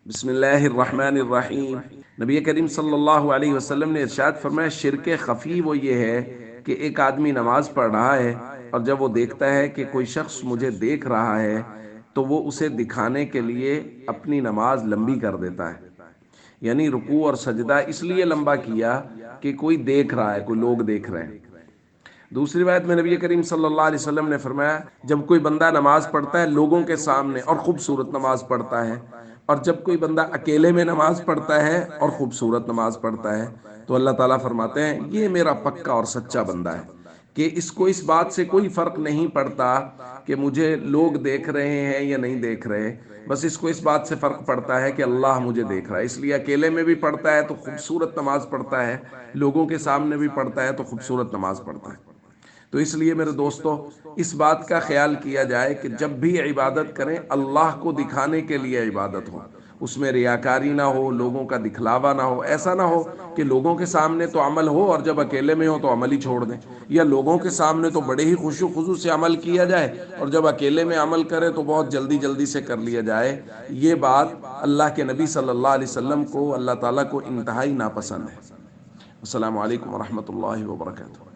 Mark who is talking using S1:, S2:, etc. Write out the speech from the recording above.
S1: بسم اللہ الرحمن الرحیم۔ نبی کریم صلی اللہ علیہ وسلم نے ارشاد فرمایا، شرک خفی وہ یہ ہے کہ ایک آدمی نماز پڑھ رہا ہے اور جب وہ دیکھتا ہے کہ کوئی شخص مجھے دیکھ رہا ہے تو وہ اسے دکھانے کے لیے اپنی نماز لمبی کر دیتا ہے، یعنی رکوع اور سجدہ اس لیے لمبا کیا کہ کوئی دیکھ رہا ہے، کوئی لوگ دیکھ رہے ہیں۔ دوسری روایت میں نبی کریم صلی اللہ علیہ وسلم نے فرمایا، جب کوئی بندہ نماز پڑھتا ہے لوگوں کے سامنے اور خوبصورت نماز پڑھتا ہے، اور جب کوئی بندہ اکیلے میں نماز پڑھتا ہے اور خوبصورت نماز پڑھتا ہے، تو اللہ تعالیٰ فرماتے ہیں یہ میرا پکا اور سچا بندہ ہے، کہ اس کو اس بات سے کوئی فرق نہیں پڑتا کہ مجھے لوگ دیکھ رہے ہیں یا نہیں دیکھ رہے، بس اس کو اس بات سے فرق پڑتا ہے کہ اللہ مجھے دیکھ رہا ہے، اس لیے اکیلے میں بھی پڑھتا ہے تو خوبصورت نماز پڑھتا ہے، لوگوں کے سامنے بھی پڑھتا ہے تو خوبصورت نماز پڑھتا ہے۔ تو اس لیے میرے دوستو، اس بات کا خیال کیا جائے کہ جب بھی عبادت کریں اللہ کو دکھانے کے لیے عبادت ہو، اس میں ریاکاری نہ ہو، لوگوں کا دکھلاوا نہ ہو، ایسا نہ ہو کہ لوگوں کے سامنے تو عمل ہو اور جب اکیلے میں ہو تو عمل ہی چھوڑ دیں، یا لوگوں کے سامنے تو بڑے ہی خشوع و خضوع سے عمل کیا جائے اور جب اکیلے میں عمل کرے تو بہت جلدی جلدی سے کر لیا جائے۔ یہ بات اللہ کے نبی صلی اللہ علیہ وسلم کو، اللہ تعالیٰ کو انتہائی ناپسند ہے۔ السلام علیکم ورحمۃ اللہ وبرکاتہ۔